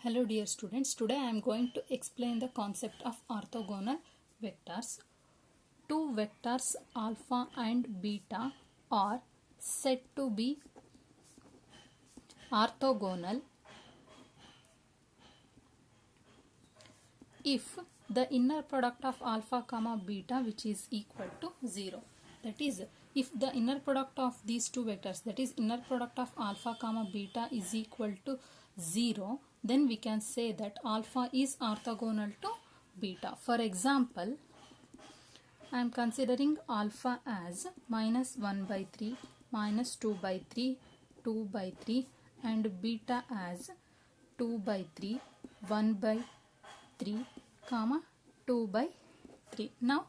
Hello dear students, today I am going to explain the concept of orthogonal vectors. Two vectors alpha and beta are said to be orthogonal if the inner product of alpha comma beta which is equal to 0. That is, if the inner product of these two vectors, that is inner product of alpha comma beta is equal to 0, then we can say that alpha is orthogonal to beta. For example, I am considering alpha as minus 1 by 3, minus 2 by 3, 2 by 3 and beta as 2 by 3, 1 by 3, comma 2 by 3. Now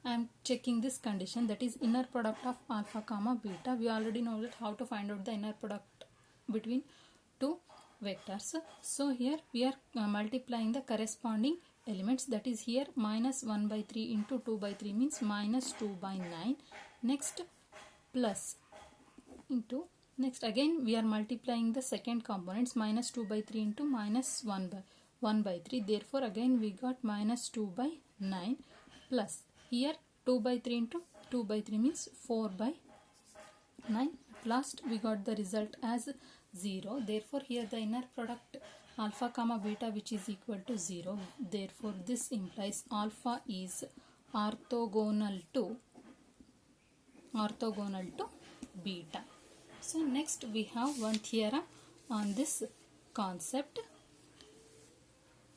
I am checking this condition, that is inner product of alpha comma beta. We already know that how to find out the inner product between two vectors. So here we are multiplying the corresponding elements, that is here minus 1 by 3 into 2 by 3 means minus 2 by 9. Next plus into, next again we are multiplying the second components, minus 2 by 3 into minus 1 by 3. Therefore again we got minus 2 by 9 plus here 2 by 3 into 2 by 3 means 4 by 9. At last we got the result as 0. Therefore here the inner product alpha comma beta which is equal to 0. Therefore this implies alpha is orthogonal to beta. So next we have one theorem on this concept.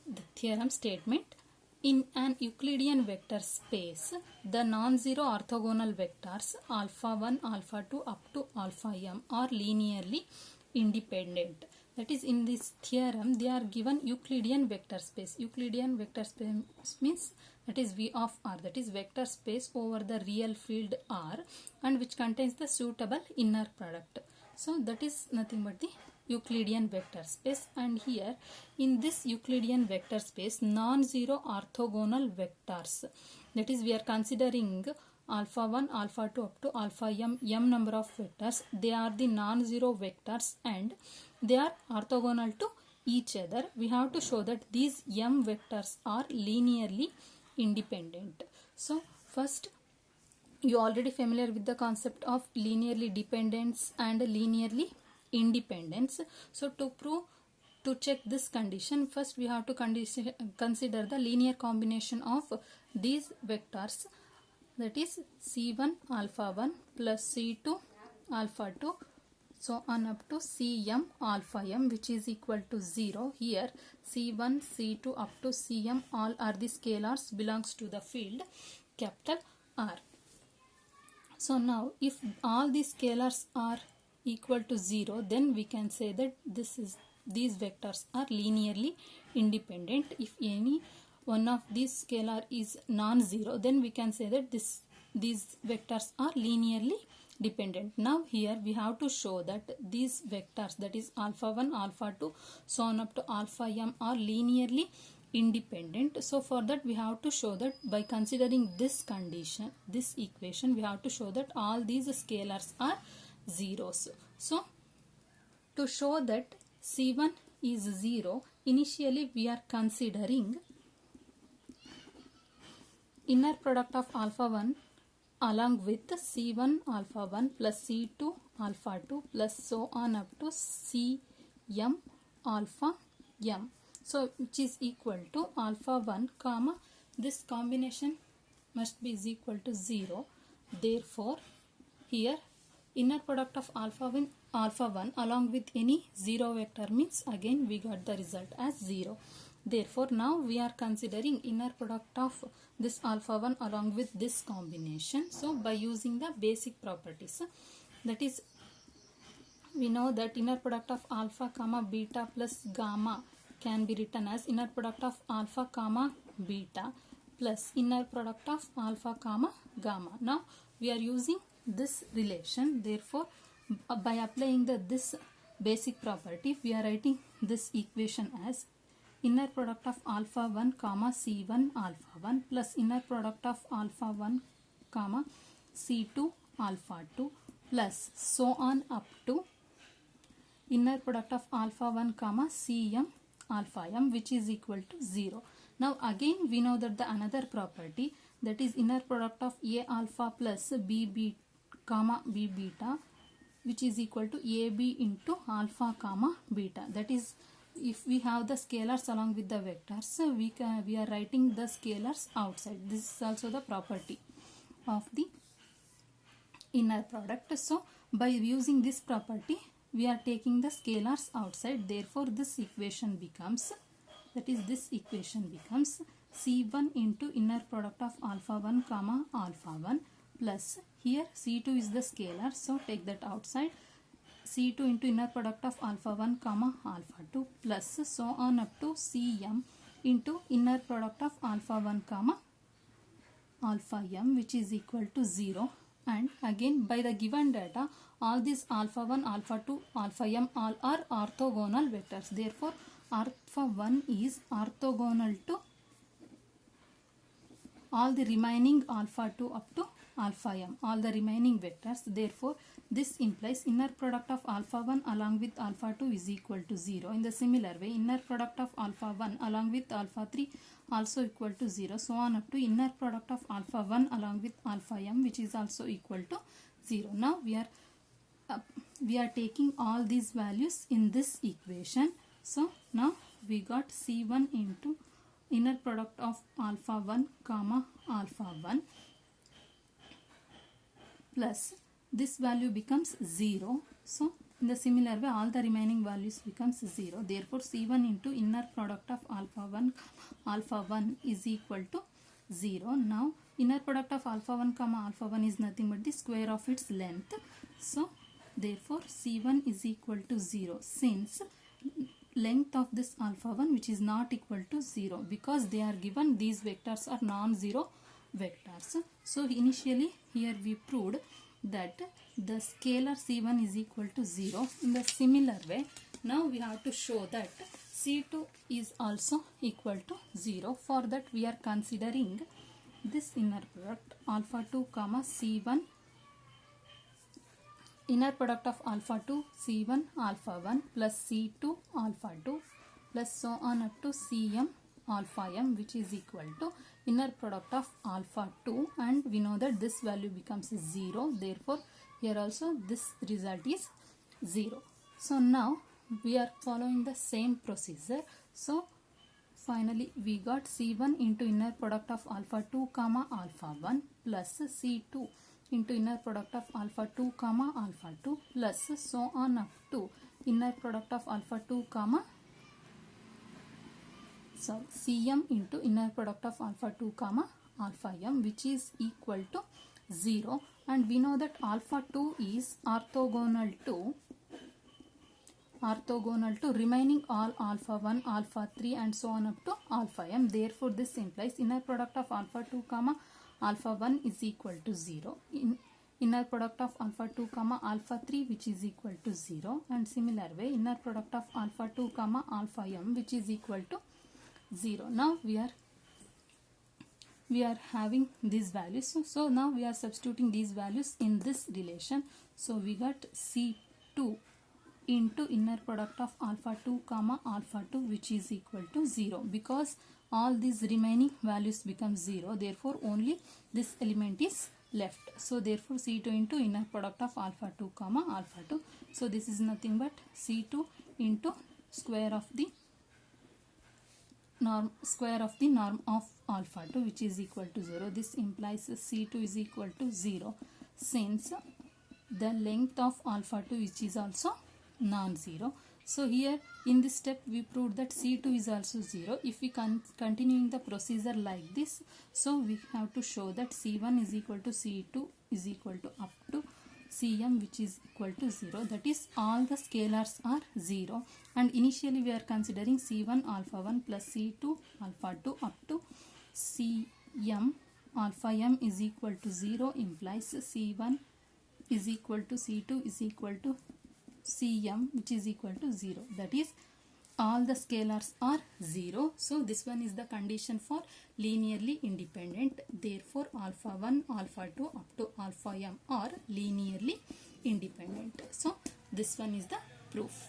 The theorem statement: in an Euclidean vector space, the non-zero orthogonal vectors alpha 1, alpha 2 up to alpha m are linearly independent. That is, in this theorem they are given Euclidean vector space. Euclidean vector space means that is V of R, that is vector space over the real field R and which contains the suitable inner product. So that is nothing but the Euclidean vector space, and here in this Euclidean vector space non-zero orthogonal vectors, that is we are considering alpha 1, alpha 2 up to alpha m number of vectors. They are the non-zero vectors and they are orthogonal to each other. We have to show that these m vectors are linearly independent. So first, you already familiar with the concept of linearly dependence and linearly independence. So to check this condition, first we have to consider the linear combination of these vectors, that is c1 alpha 1 plus c2 alpha 2 so on up to cm alpha m which is equal to 0. Here c1 c2 up to cm all are the scalars belongs to the field capital R. So now if all these scalars are equal to 0, then we can say that these vectors are linearly independent. If any one of these scalar is non-zero, then we can say that these vectors are linearly dependent. Now here we have to show that these vectors, that is alpha 1, alpha 2 so on up to alpha m are linearly independent. So for that we have to show that by considering this condition, this equation, we have to show that all these scalars are zeros. So to show that c1 is 0, initially we are considering inner product of alpha 1 along with c1 alpha 1 plus c2 alpha 2 plus so on up to cm alpha m. So which is equal to alpha 1 comma this combination must be is equal to 0. Therefore here inner product of alpha 1 along with any 0 vector means again we got the result as 0. Therefore now we are considering inner product of this alpha 1 along with this combination. So by using the basic properties, that is we know that inner product of alpha comma beta plus gamma can be written as inner product of alpha comma beta plus inner product of alpha comma gamma. Now we are using this relation. Therefore by applying this basic property, we are writing this equation as inner product of alpha 1 comma c1 alpha 1 plus inner product of alpha 1 comma c2 alpha 2 plus so on up to inner product of alpha 1 comma cm alpha m, which is equal to 0. Now again we know that the another property, that is inner product of a alpha plus b comma b beta, which is equal to ab into alpha comma beta. That is, if we have the scalars along with the vectors, we are writing the scalars outside. This is also the property of the inner product. So by using this property, we are taking the scalars outside. Therefore this equation becomes, that is this equation becomes C1 into inner product of alpha 1 comma alpha 1 plus, here C2 is the scalar, so take that outside, C2 into inner product of alpha 1 comma alpha 2 plus so on up to Cm into inner product of alpha 1 comma alpha m, which is equal to 0. And again by the given data, all these alpha 1, alpha 2, alpha m all are orthogonal vectors. Therefore alpha 1 is orthogonal to all the remaining alpha 2 up to alpha m, all the remaining vectors. Therefore this implies inner product of alpha 1 along with alpha 2 is equal to 0. In the similar way, inner product of alpha 1 along with alpha 3 also equal to 0, so on up to inner product of alpha 1 along with alpha m, which is also equal to 0. Now we are taking all these values in this equation. So now we got C1 into inner product of alpha 1 comma alpha 1 plus this value becomes 0. So in the similar way, all the remaining values becomes 0. Therefore C1 into inner product of alpha 1 is equal to 0. Now inner product of alpha 1 comma alpha 1 is nothing but the square of its length. So therefore C1 is equal to 0, since length of this alpha 1 which is not equal to 0, because they are given these vectors are non-zero vectors. So initially here we proved that the scalar C1 is equal to 0. In the similar way, now we have to show that C2 is also equal to 0. For that we are considering this inner product alpha 2 comma C1, inner product of alpha 2 C1 alpha 1 plus C2 alpha 2 plus so on up to Cm alpha m, which is equal to inner product of alpha 2, and we know that this value becomes 0. Therefore here also this result is 0. So now we are following the same procedure. So finally we got C1 into inner product of alpha 2 comma alpha 1 plus C2 into inner product of alpha 2 comma alpha 2 plus so on up to inner product of alpha 2 comma Cm into inner product of alpha 2 comma alpha m, which is equal to 0. And we know that alpha 2 is orthogonal to remaining all alpha 1, alpha 3 and so on up to alpha m. Therefore this implies inner product of alpha 2 comma alpha 1 is equal to 0. Inner product of alpha 2 comma alpha 3 which is equal to 0, and similar way inner product of alpha 2 comma alpha m which is equal to 0. Now we are having these values. So now we are substituting these values in this relation. So we got C2 into inner product of alpha 2 comma alpha 2 which is equal to 0, because all these remaining values become 0. Therefore only this element is left. So therefore C2 into inner product of alpha 2 comma alpha 2. So this is nothing but C2 into square of the norm of alpha 2 which is equal to 0. This implies C2 is equal to 0, since the length of alpha 2 which is also non-zero. So here in this step we proved that C2 is also 0. If we continuing the procedure like this, so we have to show that C1 is equal to C2 is equal to up to Cm which is equal to 0. That is, all the scalars are 0, and initially we are considering C1 alpha 1 plus C2 alpha 2 up to Cm alpha m is equal to 0 implies C1 is equal to C2 is equal to Cm which is equal to 0. That is, all the scalars are 0. So this one is the condition for linearly independent. Therefore alpha 1, alpha 2 up to alpha m are linearly independent. So this one is the proof.